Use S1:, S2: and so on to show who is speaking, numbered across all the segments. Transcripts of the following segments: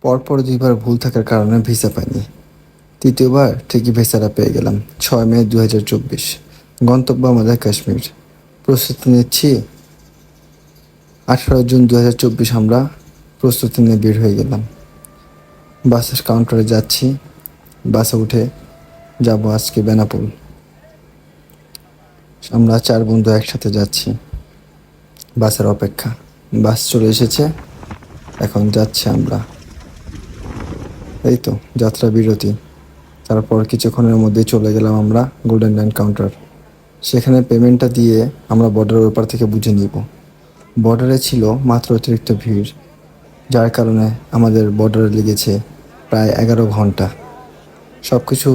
S1: পরপর দুইবার ভুল থাকার কারণে ভিসা পাইনি। তৃতীয়বার ঠিকই ভিসাটা পেয়ে গেলাম। 6 মে 2024। গন্তব্য আমাদের কাশ্মীর। প্রস্তুতি নিচ্ছি। 18 জুন 2024 আমরা প্রস্তুতি নিয়ে বের হয়ে গেলাম। বাসের কাউন্টারে যাচ্ছি। বাসে উঠে যাব আজকে বেনাপোল। আমরা 4 বন্ধু একসাথে যাচ্ছি। বাসের অপেক্ষা। বাস চলে এসেছে, এখন যাচ্ছি আমরা। এই তো যাত্রা বিরতি। তারপর কিছুক্ষণের মধ্যেই চলে গেলাম আমরা গোল্ডেন লাইন কাউন্টার। সেখানে পেমেন্টটা দিয়ে আমরা বর্ডারের ওপার থেকে বুঝে নিব। বর্ডারে ছিল মাত্র অতিরিক্ত ভিড়, যার কারণে আমাদের বর্ডারে লেগেছে প্রায় 11 ঘন্টা। সব কিছু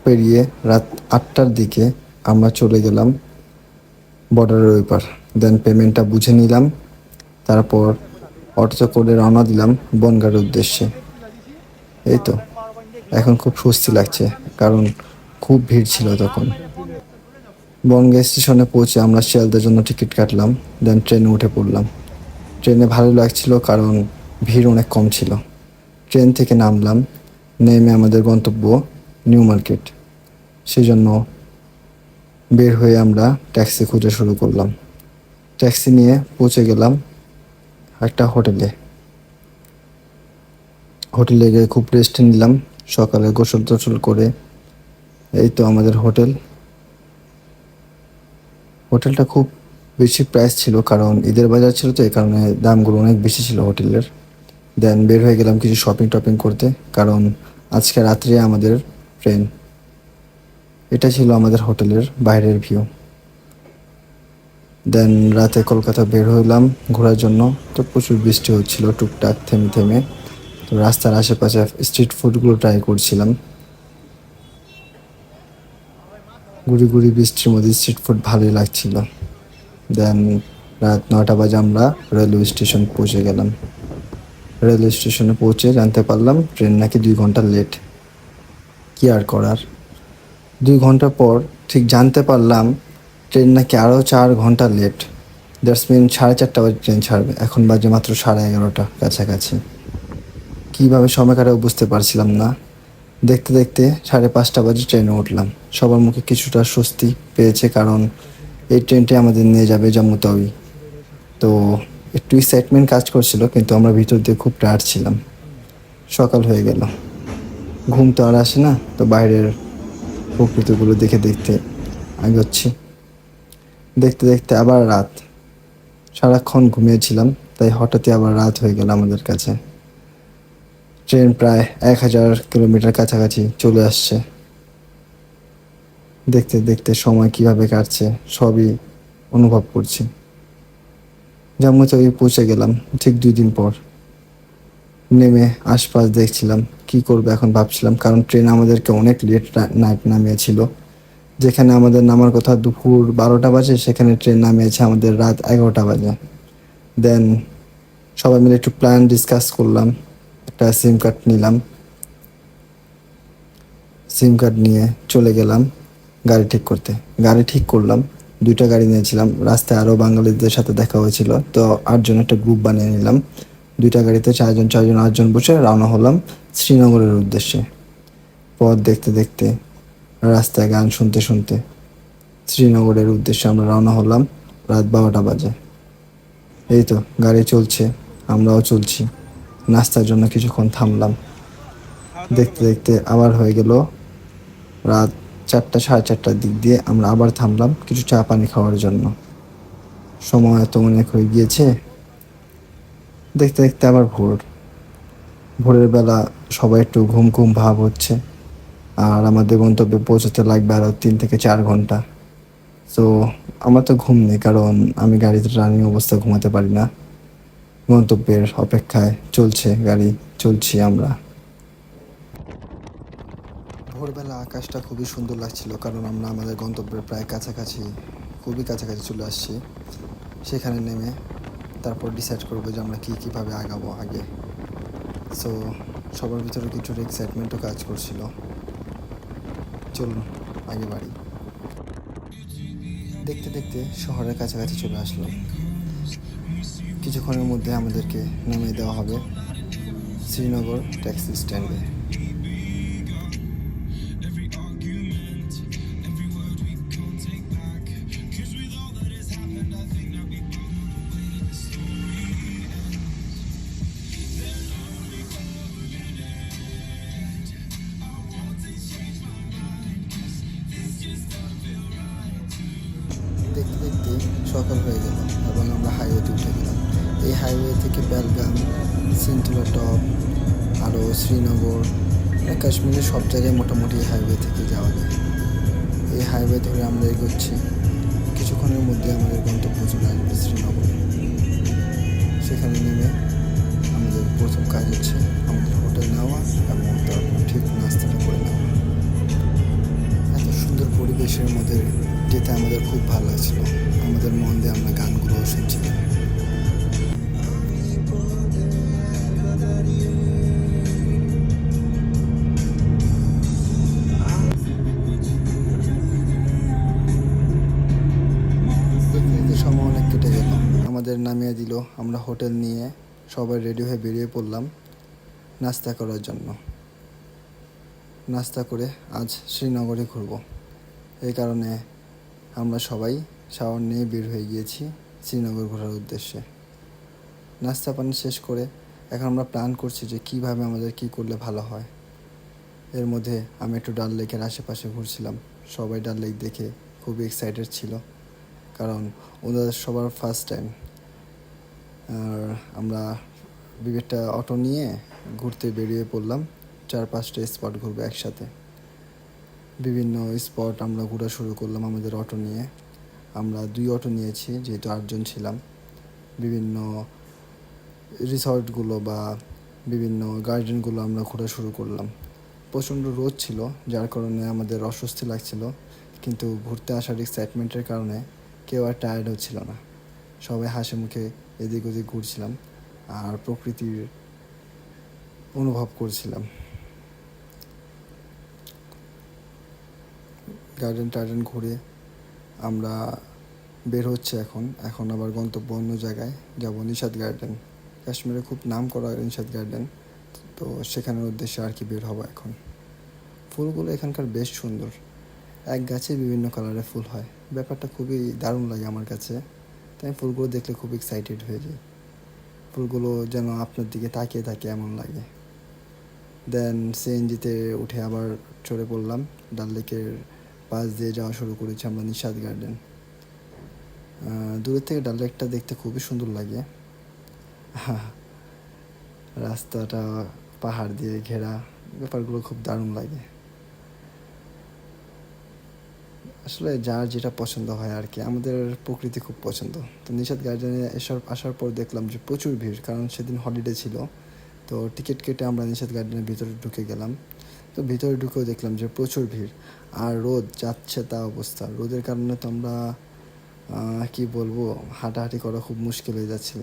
S1: পেরিয়ে রাত 8টার দিকে আমরা চলে গেলাম বর্ডারের ওইপার। দেন পেমেন্টটা বুঝে নিলাম। তারপর অটোতে করে রওনা দিলাম বনগাঁর উদ্দেশ্যে। এই তো এখন খুব স্বস্তি লাগছে, কারণ খুব ভিড় ছিল তখন। বনগাঁ স্টেশনে পৌঁছে আমরা শিয়ালদার জন্য টিকিট কাটলাম। দেন ট্রেনে উঠে পড়লাম। ট্রেনে ভালো লাগছিল কারণ ভিড় অনেক কম ছিল। ট্রেন থেকে নামলাম। নেমে আমাদের গন্তব্য নিউ মার্কেট। সেজন্য বের হয়ে আমরা ট্যাক্সি খোঁজা শুরু করলাম। ট্যাক্সি নিয়ে পৌঁছে গেলাম একটা হোটেলে। হোটেলে গিয়ে খুব রেস্ট নিলাম। সকালে গোসল টোসল করে এই তো আমাদের হোটেল। হোটেলটা খুব বেশি প্রাইস ছিল, কারণ ঈদের বাজার ছিল, তো এই কারণে দামগুলো অনেক বেশি ছিল হোটেলের। দেন বের হয়ে গেলাম কিছু শপিং টপিং করতে, কারণ আজকে রাত্রে আমাদের ট্রেন। এটা ছিল আমাদের হোটেলের বাইরের ভিউ। দেন রাতে কলকাতা বের হইলাম ঘোরার জন্য। তো প্রচুর বৃষ্টি হচ্ছিল টুকটাক থেমে থেমে। তো রাস্তার আশেপাশে স্ট্রিট ফুডগুলো ট্রাই করছিলাম। গুড়ি গুড়ি বৃষ্টির মধ্যে স্ট্রিট ফুড ভালোই লাগছিল। দেন রাত 9টা বাজে আমরা রেলওয়ে স্টেশন পৌঁছে গেলাম। রেলওয়ে স্টেশনে পৌঁছে জানতে পারলাম ট্রেন নাকি 2 ঘন্টা লেট। কি আর করার। 2 ঘন্টা পর ঠিক জানতে পারলাম ট্রেন নাকি আরও 4 ঘন্টা লেট। দ্যাটস মিন 4:30 বাজে ট্রেন ছাড়বে। এখন বাজে মাত্র 11:30 কাছাকাছি। কীভাবে সময় কাটাবো বুঝতে পারছিলাম না। দেখতে দেখতে 5:30 বাজে ট্রেনে উঠলাম। সবার মুখে কিছুটা স্বস্তি পেয়েছে, কারণ এই ট্রেনটি আমাদের নিয়ে যাবে জম্মু তাওই। তো একটু এক্সাইটমেন্ট কাজ করছিল, কিন্তু আমরা ভিতর দিয়ে খুব টায়ার্ড ছিলাম। সকাল হয়ে গেল। ঘুম তো আর আসে না, তো বাইরের প্রকৃতিগুলো দেখে দেখতে এগোচ্ছি। দেখতে দেখতে আবার রাত। সারাক্ষণ ঘুমিয়েছিলাম, তাই হঠাৎই আবার রাত হয়ে গেল আমাদের কাছে। ট্রেন প্রায় 1000 কিলোমিটার কাছাকাছি চলে আসছে। দেখতে দেখতে সময় কিভাবে কাটছে সবই অনুভব করছি। জম্মু তাওই পৌঁছে গেলাম ঠিক 2 দিন পর। নেমে আশপাশ দেখছিলাম, কি করবো এখন ভাবছিলাম, কারণ ট্রেন আমাদেরকে অনেক লেট নাইট নামিয়েছিল। যেখানে আমাদের নামার কথা দুপুর 12টা বাজে, সেখানে ট্রেন নামিয়েছে আমাদের রাত 11টা বাজে। দেন সবাই মিলে একটু প্ল্যান ডিসকাস করলাম। একটা সিম কার্ড নিলাম। সিম কার্ড নিয়ে চলে গেলাম গাড়ি ঠিক করতে। গাড়ি ঠিক করলাম। 2টা গাড়ি নিয়েছিলাম। রাস্তায় আরও বাঙালিদের সাথে দেখা হয়েছিল, তো 8জন একটা গ্রুপ বানিয়ে নিলাম। 2টা গাড়িতে 4জন 4জন 8জন বসে রওনা হলাম শ্রীনগরের উদ্দেশ্যে। পথ দেখতে দেখতে, রাস্তায় গান শুনতে শুনতে শ্রীনগরের উদ্দেশ্যে আমরা রওনা হলাম রাত 12টা বাজে। এই তো গাড়ি চলছে, আমরাও চলছি। নাস্তার জন্য কিছুক্ষণ থামলাম। দেখতে দেখতে আবার হয়ে গেল রাত 4টা 4:30টার দিক দিয়ে আমরা আবার থামলাম কিছু চা পানি খাওয়ার জন্য। সময় তো অনেক হয়ে গিয়েছে। দেখতে দেখতে আবার ভোর। ভোরের বেলা সবাই একটু ঘুম ঘুম ভাব হচ্ছে, আর আমাদের গন্তব্যে পৌঁছতে লাগবে আরও 3 থেকে 4 ঘন্টা। তো আমার তো ঘুম নেই, কারণ আমি গাড়িতে রানিং অবস্থা ঘুমাতে পারি না। গন্তব্যের অপেক্ষায় চলছে গাড়ি, চলছি আমরা। ভোরবেলা আকাশটা খুবই সুন্দর লাগছিল, কারণ আমরা আমাদের গন্তব্যের প্রায় কাছাকাছি, খুবই কাছাকাছি চলে আসছি। সেখানে নেমে তারপর ডিসাইড করবো যে আমরা কীভাবে আগাবো আগে। সো সবার ভিতরে কিছুটা এক্সাইটমেন্টও কাজ করছিল। চলুন আগে বাড়ি। দেখতে দেখতে শহরের কাছাকাছি চলে আসলাম। কিছুক্ষণের মধ্যে আমাদেরকে নামিয়ে দেওয়া হবে। শ্রীনগর ট্যাক্সি স্ট্যান্ডে। দেখতে দেখতে সকাল হয়ে গেল এবং আমরা হাইওয়েতে উঠে গেলাম। এই হাইওয়ে থেকে বেলগাম, সিনতুলা টপ, আরও শ্রীনগর, কাশ্মীরের সব জায়গায় মোটামুটি হাইওয়ে থেকে যাওয়া যায়। এই হাইওয়ে ধরে আমরা এগোচ্ছি। কিছুক্ষণের মধ্যে আমাদের গন্তব্য চলে আসবে শ্রীনগর। সেখানে নেমে আমাদের প্রথম কাজ হচ্ছে আমাদের হোটেল নেওয়া এবং তারপর ঠিক নাস্তাটা করে নেওয়া। এত সুন্দর পরিবেশের মধ্যে যেতে আমাদের খুব ভালো লাগছিল। আমাদের মন দিয়ে আমরা গানগুলোও শুনছিলাম। সময় অনেক কেটে গেল, আমাদের নামিয়ে দিল। আমরা হোটেল নিয়ে সবাই রেডি হয়ে বেরিয়ে পড়লাম নাস্তা করার জন্য। নাস্তা করে আজ শ্রীনগরে ঘুরব, এই কারণে আমরা সবাই শাওয়ার নিয়ে বের হয়ে গিয়েছি শ্রীনগর ঘোরার উদ্দেশ্যে। নাস্তা পানি শেষ করে এখন আমরা প্ল্যান করছি যে কীভাবে আমাদের কী করলে ভালো হয়। এর মধ্যে আমি একটু ডাল লেকের আশেপাশে ঘুরছিলাম। সবাই ডাল লেক দেখে খুবই এক্সাইটেড ছিল, কারণ ওদের সবার ফার্স্ট টাইম। আর আমরা একটা অটো নিয়ে ঘুরতে বেরিয়ে পড়লাম। 4-5টা স্পট ঘুরবো একসাথে। বিভিন্ন স্পট আমরা ঘোরা শুরু করলাম আমাদের অটো নিয়ে। আমরা 2 অটো নিয়েছি যেহেতু 8 জন ছিলাম। বিভিন্ন রিসর্টগুলো বা বিভিন্ন গার্ডেনগুলো আমরা ঘোরা শুরু করলাম। প্রচণ্ড রোদ ছিল, যার কারণে আমাদের অস্বস্তি লাগছিল, কিন্তু ঘুরতে আসার এক্সাইটমেন্টের কারণে কেউ আর টায়ার্ড হচ্ছিল না। সবাই হাসি মুখে এদিক ওদিক ঘুরছিলাম আর প্রকৃতির অনুভব করছিলাম। গার্ডেন টার্ডেন ঘুরে আমরা বের হচ্ছে এখন আবার গন্তব্য অন্য জায়গায় যাব, নিশাদ গার্ডেন। কাশ্মীরে খুব নাম করা নিশাদ গার্ডেন, তো সেখানের উদ্দেশ্যে আর কি বের হবো এখন। ফুলগুলো এখানকার বেশ সুন্দর, এক গাছে বিভিন্ন কালারের ফুল হয়। ব্যাপারটা খুবই দারুণ লাগে আমার কাছে, তাই ফুলগুলো দেখলে খুব এক্সাইটেড হয়ে যাই। ফুলগুলো যেন আপনার দিকে তাকিয়ে থাকে এমন লাগে। দেন সিএনজিতে উঠে আবার চড়ে পড়লাম। ডাল লেকের পাশ দিয়ে যাওয়া শুরু করেছি আমরা নিশাদ গার্ডেন। দূরের থেকে ডাল লেকটা দেখতে খুবই সুন্দর লাগে। রাস্তাটা পাহাড় দিয়ে ঘেরা, ব্যাপারগুলো খুব দারুণ লাগে। আসলে যার যেটা পছন্দ হয় আর কি। আমাদের প্রকৃতি খুব পছন্দ। তো নিশাদ গার্ডেনে আসার পর দেখলাম যে প্রচুর ভিড়, কারণ সেদিন হলিডে ছিল। তো টিকিট কেটে আমরা নিশাদ গার্ডেনের ভিতরে ঢুকে গেলাম। তো ভিতরে ঢুকেও দেখলাম যে প্রচুর ভিড় আর রোদ যাচ্ছে তা অবস্থা। রোদের কারণে তো আমরা কি বলবো, হাঁটাহাঁটি করা খুব মুশকিল হয়ে যাচ্ছিল।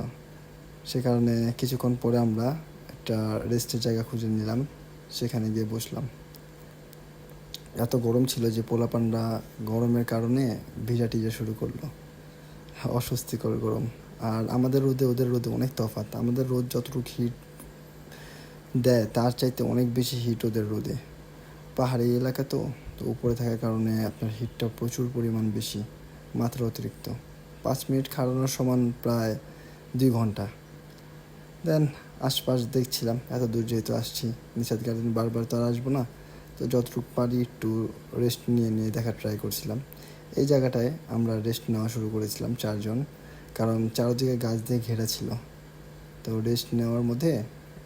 S1: সে কারণে কিছুক্ষণ পরে আমরা একটা রেস্টের জায়গা খুঁজে নিলাম, সেখানে গিয়ে বসলাম। এত গরম ছিল যে পোলাপানরা গরমের কারণে ভিজা টিজা শুরু করলো। অস্বস্তিকর গরম। আর আমাদের রোদে ওদের রোদে অনেক তফাৎ। আমাদের রোদ যতটুকু হিট দেয় তার চাইতে অনেক বেশি হিট ওদের রোদে। পাহাড়ি এলাকা তো উপরে থাকার কারণে আপনার হিটটা প্রচুর পরিমাণ বেশি, মাত্রা অতিরিক্ত। 5 মিনিট খাড়ানোর সমান প্রায় 2 ঘন্টা। দেন আশপাশ দেখছিলাম, এত দূর যেহেতু আসছি নিশাদ গার্ডেন বারবার তো আর আসবো না, তো যতটুকু পারি একটু রেস্ট নিয়ে দেখার ট্রাই করছিলাম। এই জায়গাটায় আমরা রেস্ট নেওয়া শুরু করেছিলাম 4 জন, কারণ চারদিকে গাছ দিয়ে ঘেরা ছিল। তো রেস্ট নেওয়ার মধ্যে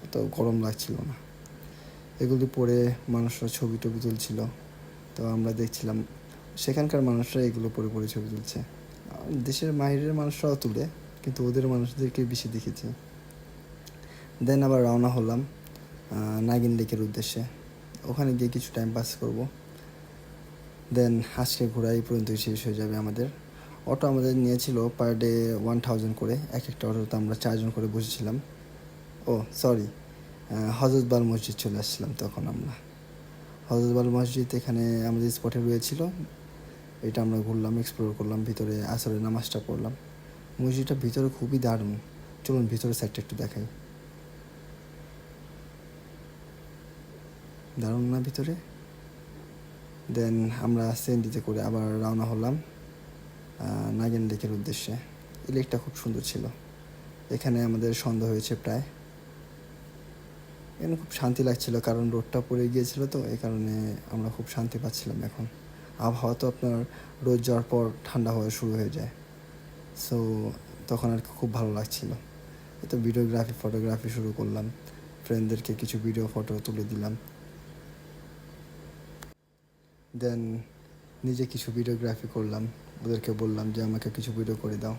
S1: এত গরম লাগছিল না। এগুলি পরে মানুষরা ছবি টবি তুলছিল, তো আমরা দেখছিলাম সেখানকার মানুষরা এগুলো পরে ছবি তুলছে। দেশের বাইরের মানুষরাও তুলে, কিন্তু ওদের মানুষদেরকে বেশি দেখেছি। দেন আবার রওনা হলাম নাগিন লেকের উদ্দেশ্যে। ওখানে গিয়ে কিছু টাইম পাস করব। দেন আজকে ঘোরা এই পর্যন্তই শেষ হয়ে যাবে আমাদের। অটো আমাদের নিয়েছিল পার ডে 1000 করে। একটা অটোতে আমরা 4 জন করে বসেছিলাম। ও সরি, হজরতবাল মসজিদ চলে আসছিলাম তখন আমরা। হজরতবাল মসজিদ এখানে আমাদের স্পটে রয়েছিল, এটা আমরা ঘুরলাম, এক্সপ্লোর করলাম, ভিতরে আসরের নামাজটা পড়লাম। মসজিদটা ভিতরে খুবই দারুণ। চলুন ভিতরের সাইডটা একটু দেখাই। দারুণ না ভিতরে। দেন আমরা সিএনজিতে করে আবার রওনা হলাম নাগিন লেকের উদ্দেশ্যে। এই লেকটা খুব সুন্দর ছিল। এখানে আমাদের সন্ধ্যা হয়েছে প্রায়। এখানে খুব শান্তি লাগছিল, কারণ রোদটা পড়ে গিয়েছিল, তো এই কারণে আমরা খুব শান্তি পাচ্ছিলাম। এখন আবহাওয়া তো আপনার রোদ যাওয়ার পর ঠান্ডা হওয়া শুরু হয়ে যায়, সো তখন আর কি খুব ভালো লাগছিল। এই তো ভিডিওগ্রাফি ফটোগ্রাফি শুরু করলাম, ফ্রেন্ডদেরকে কিছু ভিডিও ফটো তুলে দিলাম। দেন নিজে কিছু ভিডিওগ্রাফি করলাম, ওদেরকে বললাম যে আমাকে কিছু ভিডিও করে দাও,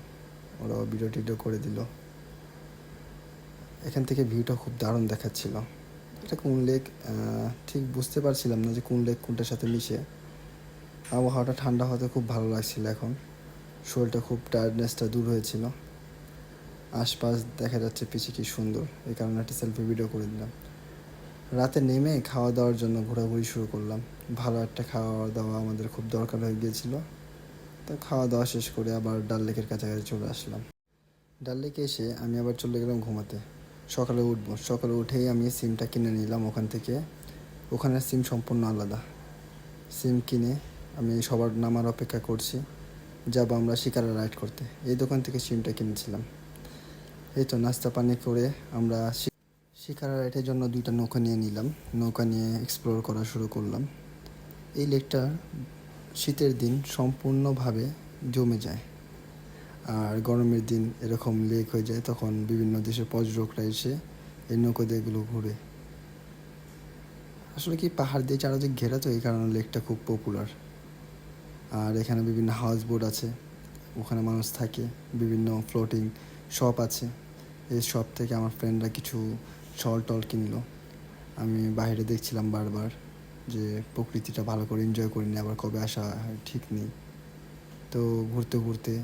S1: ওরাও ভিডিও টিডিও করে দিল। এখান থেকে ভিউটা খুব দারুণ দেখাচ্ছিল। এটা কোন লেক ঠিক বুঝতে পারছিলাম না যে কোন লেক কোনটার সাথে মিশে। আবহাওয়াটা ঠান্ডা হতে খুব ভালো লাগছিল। এখন শরীরটা খুব টায়ার্ডনেসটা দূর হয়েছিল। আশপাশ দেখা যাচ্ছে পিছিয়ে কি সুন্দর, এই কারণে একটা সেলফি ভিডিও করে দিলাম। রাতে নেমে খাওয়া দাওয়ার জন্য ঘোরাঘুরি শুরু করলাম। ভালো একটা খাওয়া দাওয়া আমাদের খুব দরকার হয়ে গিয়েছিল। তো খাওয়া দাওয়া শেষ করে আবার ডাল লেকের কাছাকাছি চলে আসলাম। ডাল লেকে এসে আমি আবার চলে গেলাম ঘুমাতে। সকালে উঠবো, সকালে উঠেই আমি সিমটা কিনে নিলাম ওখান থেকে। ওখানের সিম সম্পূর্ণ আলাদা। সিম কিনে আমি সবার নামার অপেক্ষা করছি, যাব আমরা শিকারা রাইড করতে। এই দোকান থেকে সিমটা কিনেছিলাম। এই তো নাস্তা পানি করে আমরা শিকারা রাইডের জন্য 2টা নৌকা নিয়ে নিলাম। নৌকা নিয়ে এক্সপ্লোর করা শুরু করলাম। এই লেকটা শীতের দিন সম্পূর্ণভাবে জমে যায়, আর গরমের দিন এরকম লেক হয়ে যায়। তখন বিভিন্ন দেশের পর্যটকরা এসে এই নৌকা দিয়ে এগুলো ঘুরে। আসলে কি পাহাড় দিয়ে চারদিক ঘেরা, তো এই কারণে লেকটা খুব পপুলার। আর এখানে বিভিন্ন হাউস বোট আছে, ওখানে মানুষ থাকে। বিভিন্ন ফ্লোটিং শপ আছে। এই শপ থেকে আমার ফ্রেন্ডরা কিছু শল টল কিনলো। আমি বাইরে দেখছিলাম বারবার যে প্রকৃতিটা ভালো করে এনজয় করিনি, আবার কবে আসা হয় ঠিক নেই। তো ঘুরতে ঘুরতে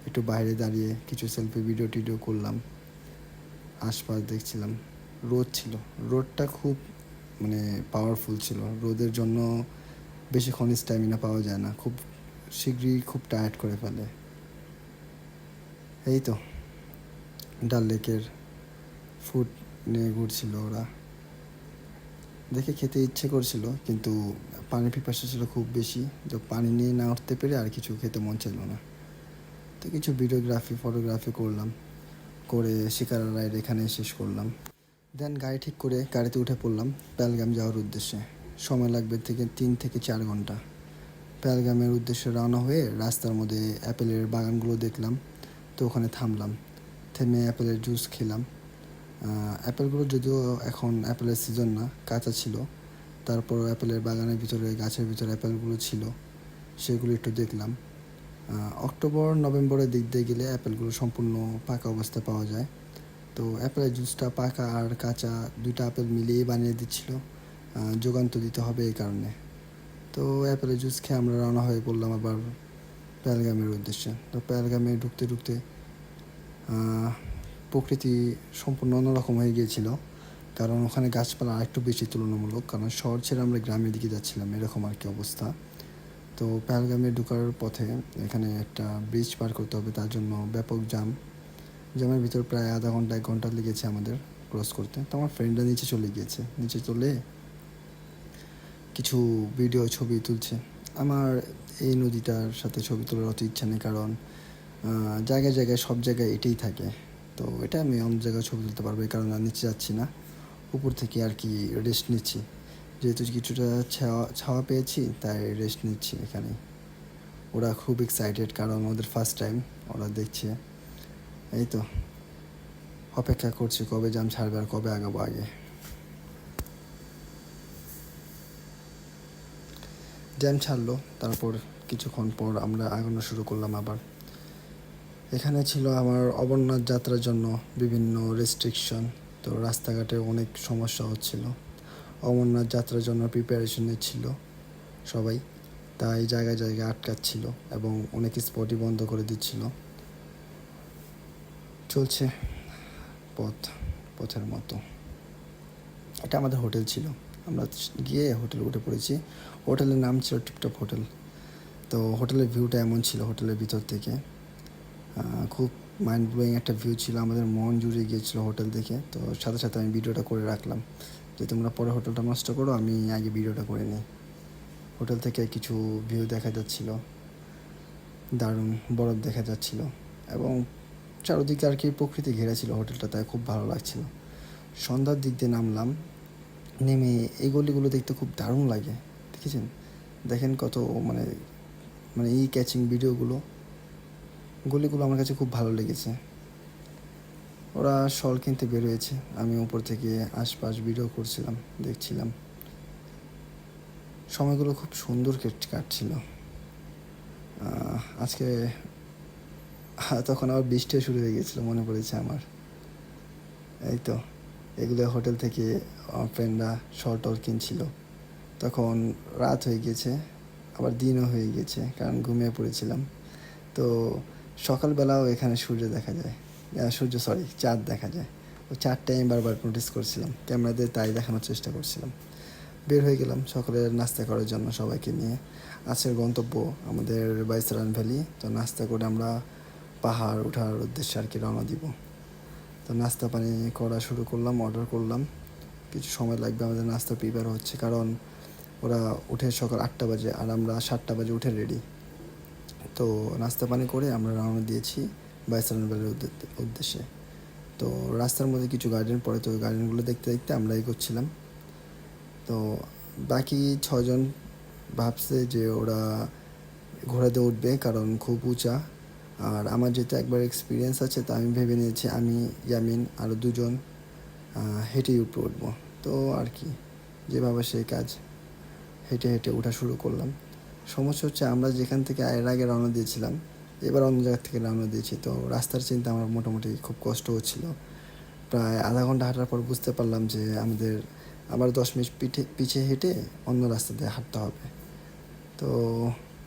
S1: একটু বাইরে দাঁড়িয়ে কিছু সেলফি ভিডিও টিডিও করলাম। আশপাশ দেখছিলাম। রোদ ছিল, রোদটা খুব মানে পাওয়ারফুল ছিল। রোদের জন্য বেশিক্ষণ স্ট্যামিনা পাওয়া যায় না, খুব শীঘ্রই খুব টায়ার্ড করে ফেলে। এই তো ডাল লেকের ফুড নিয়ে ঘুরছিল ওরা, দেখে খেতে ইচ্ছে করছিল, কিন্তু পানির পিপাসা ছিল খুব বেশি, তো পানি নিয়ে না উঠতে পেরে আর কিছু খেতে মন ছিল না। তো কিছু ভিডিওগ্রাফি ফটোগ্রাফি করলাম, করে শিকারা রাইড এখানে শেষ করলাম। দেন গাড়ি ঠিক করে গাড়িতে উঠে পড়লাম পেহেলগাম যাওয়ার উদ্দেশ্যে। সময় লাগবে 3 থেকে 4 ঘন্টা। পেহেলগামের উদ্দেশ্যে রওনা হয়ে রাস্তার মধ্যে অ্যাপেলের বাগানগুলো দেখলাম, তো ওখানে থামলাম। থেমে অ্যাপেলের জুস খেলাম। অ্যাপেলগুলো যদিও এখন অ্যাপেলের সিজন না, কাঁচা ছিল, তারপর অ্যাপেলের বাগানের ভিতরে গাছের ভিতরে অ্যাপেলগুলো ছিল, সেগুলো একটু দেখলাম। অক্টোবর নভেম্বরের দিক দিয়ে গেলে অ্যাপেলগুলো সম্পূর্ণ পাকা অবস্থায় পাওয়া যায়। তো অ্যাপেলের জুসটা পাকা আর কাঁচা 2টা আপেল মিলিয়েই বানিয়ে দিচ্ছিল, যোগান তো দিতে হবে এই কারণে। তো অ্যাপেলের জুস খেয়ে আমরা রওনা হয়ে পড়লাম আবার পেহেলগামের উদ্দেশ্যে। তো পেহেলগামে ঢুকতে ঢুকতে প্রকৃতি সম্পূর্ণ অন্যরকম হয়ে গিয়েছিল, কারণ ওখানে গাছপালা আরেকটু বেশি তুলনামূলক, কারণ শহর ছেড়ে আমরা গ্রামের দিকে যাচ্ছিলাম, এরকম আর কি অবস্থা। তো পেহেলগামে ঢোকার পথে এখানে একটা ব্রিজ পার করতে হবে, তার জন্য ব্যাপক জ্যামের ভিতর প্রায় আধা ঘন্টা 1 ঘন্টা লেগেছে আমাদের ক্রস করতে। তো আমার ফ্রেন্ডরা নিচে চলে গিয়েছে, নিচে চলে কিছু ভিডিও ছবি তুলছে। আমার এই নদীটার সাথে ছবি তোলার অত ইচ্ছা নেই, কারণ জায়গায় জায়গায় সব জায়গায় এটাই থাকে। তো এটা আমি অন্য জায়গায় ছবি তুলতে পারবো, এই কারণে আমি নিচে যাচ্ছি না, উপর থেকে আর কি রেস্ট নিচ্ছি। যেহেতু কিছুটা ছাওয়া পেয়েছি, তাই রেস্ট নিচ্ছি এখানে। ওরা খুব এক্সাইটেড, কারণ ওদের ফার্স্ট টাইম ওরা দেখছে। এই তো অপেক্ষা করছি কবে জ্যাম ছাড়বে আর কবে আগাবো আগে। জ্যাম ছাড়লো, তারপর কিছুক্ষণ পর আমরা আগানো শুরু করলাম আবার। এখানে ছিল আমার অমরনাথ যাত্রার জন্য বিভিন্ন রেস্ট্রিকশন, তো রাস্তাঘাটে অনেক সমস্যা হচ্ছিল। অমরনাথ যাত্রার জন্য প্রিপারেশন নিচ্ছিল সবাই, তাই জায়গায় জায়গায় আটকাচ্ছিল এবং অনেক স্পটই বন্ধ করে দিচ্ছিল। চলছে পথের মতো। এটা আমাদের হোটেল ছিল, আমরা গিয়ে হোটেলে উঠে পড়েছি। হোটেলের নাম ছিল টিপটপ হোটেল। তো হোটেলের ভিউটা এমন ছিল, হোটেলের ভিতর থেকে খুব মাইন্ড ব্লোয়িং একটা ভিউ ছিল, আমাদের মন জুড়ে গিয়েছিলো হোটেল দেখে। তো সাথে সাথে আমি ভিডিওটা করে রাখলাম, যে তোমরা পরে হোটেলটা নষ্ট করো, আমি আগে ভিডিওটা করে নিই। হোটেল থেকে কিছু ভিউ দেখা যাচ্ছিল, দারুণ বরফ দেখা যাচ্ছিল এবং চারদিকে আর কি প্রকৃতি ঘেরা ছিল হোটেলটা, তাই খুব ভালো লাগছিল। সন্ধ্যার দিক দিয়ে নামলাম, নেমে এই গলিগুলো দেখতে খুব দারুণ লাগে। দেখেছেন, দেখেন কত মানে মানে এই ক্যাচিং ভিডিওগুলো, গলিগুলো আমার কাছে খুব ভালো লেগেছে। ওরা শল কিনতে বেরোয়েছে, আমি উপর থেকে আশপাশ ভিডিও করছিলাম, দেখছিলাম। সময়গুলো খুব সুন্দর কাটছিল। আজকে তখন আবার বৃষ্টিও শুরু হয়ে গেছিলো, মনে পড়েছে আমার। এই তো এগুলো হোটেল থেকে আমার ফ্রেন্ডরা শল টল কিনছিল। তখন রাত হয়ে গেছে, আবার দিনও হয়ে গেছে, কারণ ঘুমিয়ে পড়েছিলাম। তো সকালবেলাও এখানে সূর্য দেখা যায়, চাঁদ দেখা যায়। ওই চাঁদটাই আমি বারবার নোটিস করছিলাম, ক্যামেরা দিয়ে তাই দেখানোর চেষ্টা করছিলাম। বের হয়ে গেলাম সকালের নাস্তা করার জন্য সবাইকে নিয়ে। আজকের গন্তব্য আমাদের বাইসরান ভ্যালি। তো নাস্তা করে আমরা পাহাড় ওঠার উদ্দেশ্যে আর কি রওনা দিব। তো নাস্তা পানি করা শুরু করলাম, অর্ডার করলাম। কিছু সময় লাগবে, আমাদের নাস্তা প্রিপেয়ার হচ্ছে, কারণ ওরা উঠে সকাল 8টা বাজে আর আমরা 7টা বাজে উঠে রেডি। তো নাস্তা পানি করে আমরা রওনা দিয়েছি বাইসরান ভ্যালির উদ্দেশ্যে। তো রাস্তার মধ্যে কিছু গার্ডেন পড়ে, তো গার্ডেনগুলো দেখতে দেখতে আমরা এগোচ্ছিলাম। তো বাকি 6জন ভাবছে যে ওরা ঘোড়াতে উঠবে, কারণ খুব উঁচা। আর আমার যেহেতু একবার এক্সপিরিয়েন্স আছে, তো আমি ভেবে নিয়েছি আমি, ইয়ামিন আরও 2জন হেঁটেই উপরে উঠবো। তো আর কি, যেভাবে সেই কাজ, হেঁটে হেঁটে ওঠা শুরু করলাম। সমস্যা হচ্ছে আমরা যেখান থেকে এর আগে রওনা দিয়েছিলাম, এবার অন্য জায়গা থেকে রওনা দিয়েছি। তো রাস্তার চিন্তা আমার মোটামুটি খুব কষ্ট হচ্ছিলো। প্রায় আধা ঘন্টা হাঁটার পর বুঝতে পারলাম যে আমাদের আবার 10 মিনিট পিছিয়ে হেঁটে অন্য রাস্তা দিয়ে হাঁটতে হবে। তো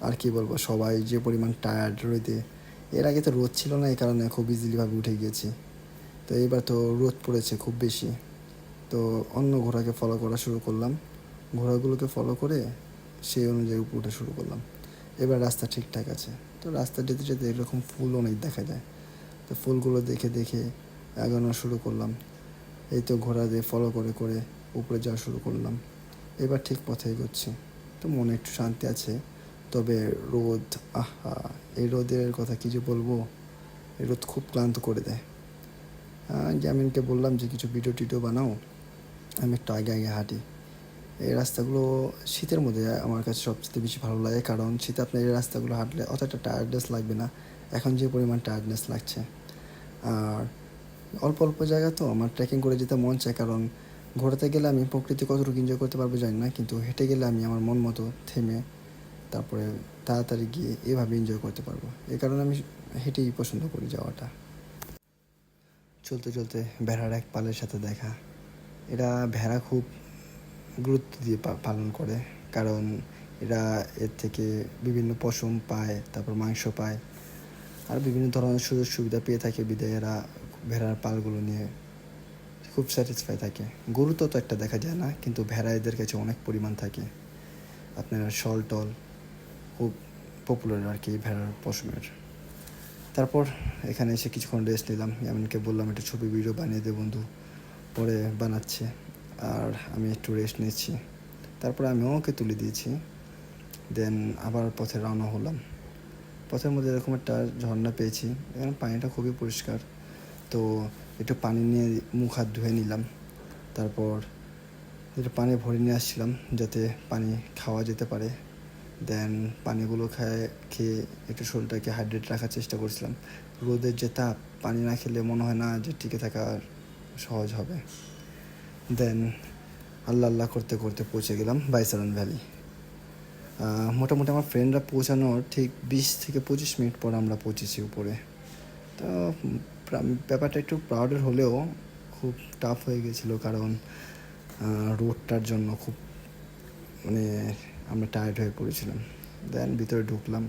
S1: আর কি বলবো, সবাই যে পরিমাণ টায়ার্ড রোদে। এর আগে তো রোদ ছিল না, এই কারণে খুব ইজিলিভাবে উঠে গিয়েছি। তো এইবার তো রোদ পড়েছে খুব বেশি। তো অন্য ঘোড়াকে ফলো করা শুরু করলাম, ঘোড়াগুলোকে ফলো করে সেই অনুযায়ী উপরে উঠা শুরু করলাম। এবার রাস্তা ঠিকঠাক আছে। তো রাস্তা যেতে যেতে এরকম ফুল অনেক দেখা যায়, তো ফুলগুলো দেখে দেখে এগোনো শুরু করলাম। এই তো ঘোড়া দিয়ে ফলো করে করে উপরে যাওয়া শুরু করলাম। এবার ঠিক পথে এগোচ্ছি, তো মনে একটু শান্তি আছে। তবে রোদ, আহা, এই রোদের কথা কী যে বলবো, এই রোদ খুব ক্লান্ত করে দেয়। জামিনকে বললাম যে কিছু ভিডিও টিডিও বানাও, আমি একটু আগে আগে হাঁটি। এই রাস্তাগুলো শীতের মধ্যে আমার কাছে সবচেয়ে বেশি ভালো লাগে, কারণ শীতে আপনার এই রাস্তাগুলো হাঁটলে অতটা টায়ার্ডনেস লাগবে না, এখন যে পরিমাণ টায়ার্ডনেস লাগছে। আর অল্প অল্প জায়গা তো আমার ট্রেকিং করে যেতে মন চায়, কারণ ঘোরাতে গেলে আমি প্রকৃতি কতটুকু এনজয় করতে পারবো জানি না, কিন্তু হেঁটে গেলে আমি আমার মন মতো থেমে তারপরে তাড়াতাড়ি গিয়ে এভাবে এনজয় করতে পারবো। এই কারণে আমি হেঁটেই পছন্দ করি যাওয়াটা। চলতে চলতে ভেড়ার এক পালের সাথে দেখা। এরা ভেড়া খুব গুরুত্ব দিয়ে পালন করে, কারণ এরা এর থেকে বিভিন্ন পশম পায়, তারপর মাংস পায়, আর বিভিন্ন ধরনের সুযোগ সুবিধা পেয়ে থাকে, বিধায় এরা ভেড়ার পালগুলো নিয়ে খুব স্যাটিসফাই থাকে। গরু তো একটা দেখা যায় না, কিন্তু ভেড়া এদের কাছে অনেক পরিমাণ থাকে। আপনার শল টল খুব পপুলার আর কি ভেড়ার পশমের। তারপর এখানে এসে কিছুক্ষণ রেস্ট নিলাম। এমনকি বললাম একটা ছবি ভিডিও বানিয়ে দে বন্ধু, পরে বানাচ্ছে, আর আমি একটু রেস্ট নিচ্ছি। তারপরে আমি ওকে তুলে দিয়েছি, দেন আবার পথে রওনা হলাম। পথের মধ্যে এরকম একটা ঝর্ণা পেয়েছি, এখানে পানিটা খুবই পরিষ্কার। তো একটু পানি নিয়ে মুখ হাত ধুয়ে নিলাম। তারপর একটু পানি ভরে নিয়ে আসছিলাম যাতে পানি খাওয়া যেতে পারে। দেন পানিগুলো খেয়ে একটু শরীরটাকে হাইড্রেট রাখার চেষ্টা করছিলাম। রোদের যে তাপ, পানি না খেলে মনে হয় না যে টিকে থাকা সহজ হবে। দেন আল্লাহ করতে করতে পৌঁছে গেলাম বাইসরান ভ্যালি। মোটামুটি আমার ফ্রেন্ডরা পৌঁছানোর ঠিক 20 থেকে 25 মিনিট পর আমরা পৌঁছেছি উপরে। তো ব্যাপারটা একটু প্রাউডের হলেও খুব টাফ হয়ে গেছিলো, কারণ রোডটার জন্য খুব মানে আমরা টায়ার্ড হয়ে পড়েছিলাম। দেন ভিতরে ঢুকলাম।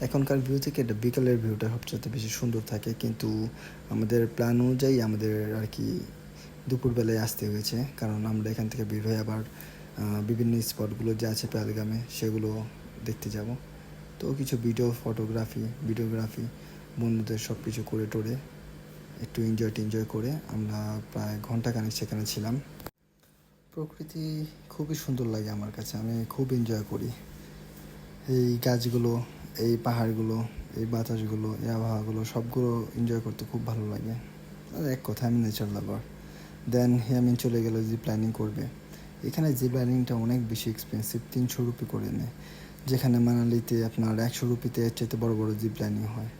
S1: এখনকার ভিউ থেকে এটা বিকালের ভিউটা সবচেয়ে বেশি সুন্দর থাকে, কিন্তু আমাদের প্ল্যান অনুযায়ী আমাদের আর কি দুপুরবেলায় আসতে হয়েছে, কারণ আমরা এখান থেকে বের হয়ে আবার বিভিন্ন স্পটগুলো যে আছে পেহেলগামে সেগুলো দেখতে যাব। তো কিছু ভিডিওগ্রাফি বন্ধুদের সব কিছু করে টোরে একটু এনজয় করে আমরা প্রায় ঘন্টাখানেক সেখানে ছিলাম। প্রকৃতি খুবই সুন্দর লাগে আমার কাছে, আমি খুব এনজয় করি এই গাছগুলো, এই পাহাড়গুলো, এই বাতাসগুলো, এই আবহাওয়াগুলো সবগুলো এনজয় করতে খুব ভালো লাগে। আর এক কথা আমি নেচার লাভার। দেন আমি চলে গেল জিপ লাইনিং করবে। এখানে জিপ লাইনিংটা অনেক বেশি এক্সপেন্সিভ, 300 রুপি করে নেয়, যেখানে মানালিতে আপনার 100 রুপিতে এর চাইতে বড় বড় জিপ লাইনিং হয়।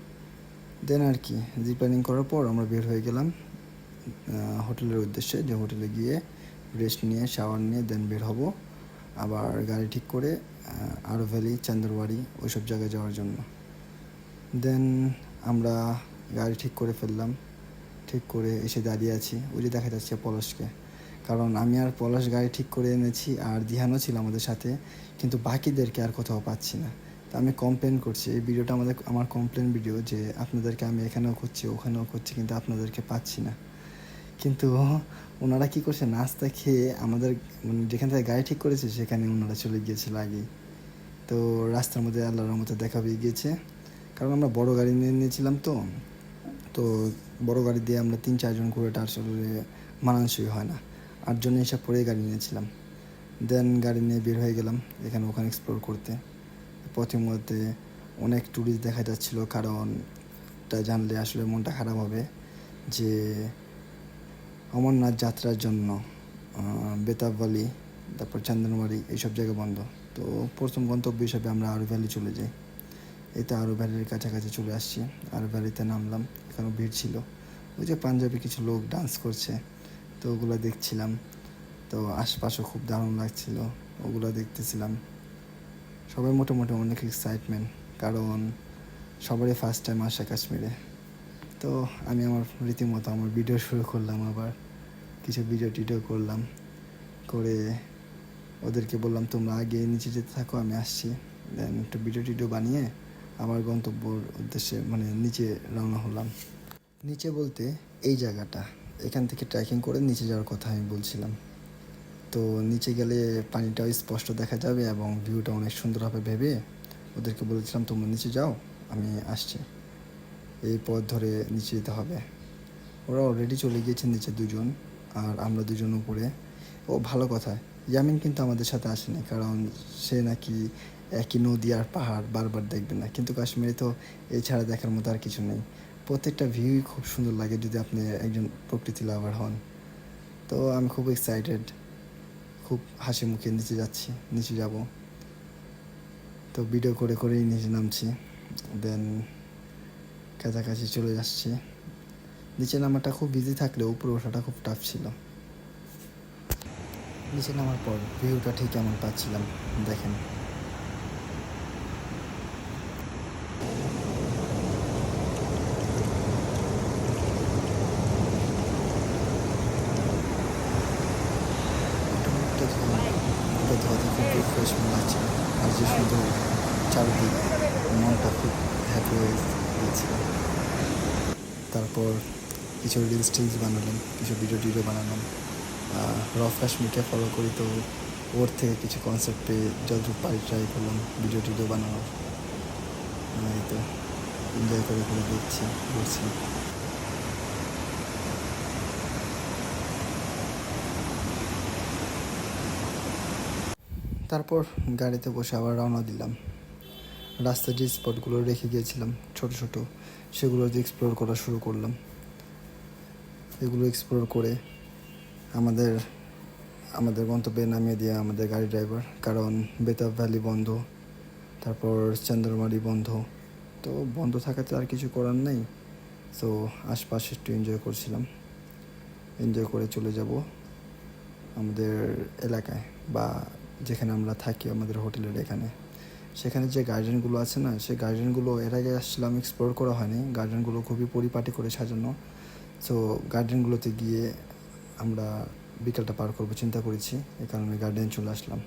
S1: দেন আর কি জিপ লাইনিং করার পর আমরা বের হয়ে গেলাম হোটেলের উদ্দেশ্যে, যে হোটেলে গিয়ে রেস্ট নিয়ে শাওয়ার নিয়ে দেন বের হব আবার গাড়ি ঠিক করে আরো ভ্যালি, চান্দরবাড়ি ওইসব জায়গায় যাওয়ার জন্য। দেন আমরা গাড়ি ঠিক করে ফেললাম, ঠিক করে এসে দাঁড়িয়ে আছি, ওই যে দেখা যাচ্ছে পলাশকে। কারণ আমি আর পলাশ গাড়ি ঠিক করে এনেছি আর দিহানও ছিল আমাদের সাথে, কিন্তু বাকিদেরকে আর কোথাও পাচ্ছি না। তো আমি কমপ্লেন করছি, এই ভিডিওটা আমার কমপ্লেন ভিডিও, যে আপনাদেরকে আমি এখানেও খুঁজছি ওখানেও খুঁজছি কিন্তু আপনাদেরকে পাচ্ছি না। কিন্তু ওনারা কী করছে, নাস্তা খেয়ে আমাদের মানে যেখান থেকে গাড়ি ঠিক করেছে সেখানে ওনারা চলে গিয়েছিল আগেই। তো রাস্তার মধ্যে আল্লাহর মতো দেখা পেয়ে গিয়েছে, কারণ আমরা বড় গাড়ি নিয়ে নিয়েছিলাম। তো তো বড় গাড়ি দিয়ে আমরা 3-4 জন ঘুরেটা আসলে মানানসই হয় না, 8 জন হিসাব করে গাড়ি নিয়েছিলাম। দেন গাড়ি নিয়ে বের হয়ে গেলাম এখানে ওখানে এক্সপ্লোর করতে। পথের মধ্যে অনেক ট্যুরিস্ট দেখা যাচ্ছিলো, কারণ এটা জানলে আসলে মনটা খারাপ হবে যে অমরনাথ যাত্রার জন্য বেতাব ভ্যালি, তারপর চন্দনবাড়ি এইসব জায়গা বন্ধ। তো প্রথম গন্তব্য হিসাবে আমরা আরো ভ্যালি চলে যাই। এই তো আরো ভ্যালির কাছাকাছি চলে আসছি, আরো ভ্যালিতে নামলাম। এখানেও ভিড় ছিল, ওই যে পাঞ্জাবি কিছু লোক ডান্স করছে, তো ওগুলো দেখছিলাম। তো আশপাশও খুব দারুণ লাগছিল, ওগুলো দেখতেছিলাম। সবাই মোটামুটি অনেক এক্সাইটমেন্ট, কারণ সবারই ফার্স্ট টাইম আসা কাশ্মীরে। তো আমি আমার রীতিমতো আমার ভিডিও শুরু করলাম, আবার কিছু ভিডিও টিডিও করলাম, করে ওদেরকে বললাম তোমরা আগে নিচে যেতে থাকো, আমি আসছি। দেন একটু ভিডিও টিডিও বানিয়ে আমার গন্তব্যর উদ্দেশ্যে মানে নিচে রওনা হলাম। নিচে বলতে এই জায়গাটা, এখান থেকে ট্রেকিং করে নিচে যাওয়ার কথা আমি বলছিলাম। তো নিচে গেলে পানিটাও স্পষ্ট দেখা যাবে এবং ভিউটা অনেক সুন্দর হবে ভেবে ওদেরকে বলেছিলাম তোমরা নিচে যাও, আমি আসছি, এই পথ ধরে নিচে যেতে হবে। ওরা অলরেডি চলে গিয়েছে নিচে 2 জন, আর আমরা 2 জন উপরে। ও ভালো কথা, ইয়ামিন কিন্তু আমাদের সাথে আসেনি, কারণ সে নাকি একই নদী আর পাহাড় বারবার দেখবে না। কিন্তু কাশ্মীরে তো এছাড়া দেখার মতো আর কিছু নেই, প্রত্যেকটা ভিউই খুব সুন্দর লাগে যদি আপনি একজন প্রকৃতি লাভার হন। তো আমি খুব এক্সাইটেড, খুব হাসি মুখে নিচে যাচ্ছি, নিচে যাব। তো ভিডিও করে করেই নিচে নামছি। দেন কাছাকাছি চলে যাচ্ছি। নিচে নামাটা খুব বিজি থাকলেও উপরে ওঠাটা খুব টাফ ছিল। নিচে নামার পর ভিউটা ঠিক কেমন পাচ্ছিলাম দেখেন। ধোয়াতে খুব রিফ্রেশ লাগছিল, আর যে সুন্দর চারদিক, মনটা খুব হ্যাপি হয়ে গিয়েছিল। তারপর কিছু রিলস টিলস বানালাম, কিছু ভিডিও টিডিও বানালাম। রফ কাশ্মীরকে ফলো করি, তো ওর থেকে কিছু কনসেপ্ট পেয়ে যতটুকু পারি ট্রাই করলাম ভিডিও টিডিও বানানোর। এই তো এনজয় করে করে দেখছি, ঘুরছি। তারপর গাড়িতে বসে আবার রওনা দিলাম। রাস্তায় যে স্পটগুলো রেখে গিয়েছিলাম ছোট ছোট, সেগুলো এক্সপ্লোর করা শুরু করলাম। এগুলো এক্সপ্লোর করে আমাদের আমাদের গন্তব্যে নামিয়ে দিয়ে আমাদের গাড়ি ড্রাইভার, কারণ বেতাব ভ্যালি বন্ধ, তারপর চন্দ্রমাড়ি বন্ধ। তো বন্ধ থাকাতে আর কিছু করার নেই। তো আশপাশে একটু এনজয় করছিলাম, এনজয় করে চলে যাব আমাদের এলাকায় বা যেখানে আমরা থাকি, আমাদের হোটেলের এখানে। সেখানে যে গার্ডেনগুলো আছে না, সেই গার্ডেনগুলো এর আগে আসছিলাম, এক্সপ্লোর করা হয়নি। গার্ডেনগুলো খুবই পরিপাটি করে সাজানো। সো গার্ডেনগুলোতে গিয়ে আমরা বিকালটা পার করবো চিন্তা করেছি, এই কারণে গার্ডেনে চলে আসলাম।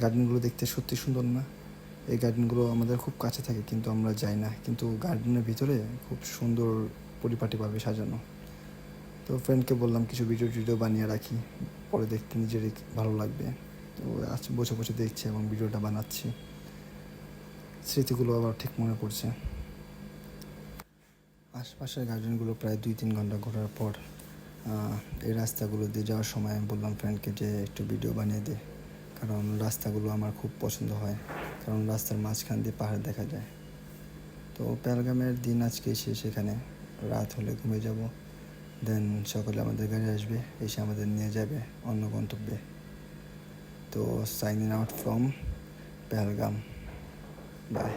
S1: গার্ডেনগুলো দেখতে সত্যি সুন্দর না? এই গার্ডেনগুলো আমাদের খুব কাছে থাকে কিন্তু আমরা যাই না, কিন্তু গার্ডেনের ভিতরে খুব সুন্দর পরিপাটিভাবে সাজানো। তো ফ্রেন্ডকে বললাম কিছু ভিডিও টিডিও বানিয়ে রাখি, পরে দেখতে নিজেরই ভালো লাগবে। তো আজ বসে বসে দেখছি এবং ভিডিওটা বানাচ্ছি, স্মৃতিগুলো আবার ঠিক মনে পড়ছে। আশপাশের গার্ডেনগুলো প্রায় 2-3 ঘন্টা ঘোরার পর এই রাস্তাগুলো দিয়ে যাওয়ার সময় আমি বললাম ফ্রেন্ডকে যে একটু ভিডিও বানিয়ে দে, কারণ রাস্তাগুলো আমার খুব পছন্দ হয়, কারণ রাস্তার মাঝখান দিয়ে পাহাড় দেখা যায়। তো পেহেলগামের দিন আজকে শেষ, এখানে রাত হলে ঘুমিয়ে যাব, দেন সকালে আমাদের গাড়ি আসবে, এসে আমাদের নিয়ে যাবে অন্য গন্তব্যে। তো signing out from Pahalgam, by.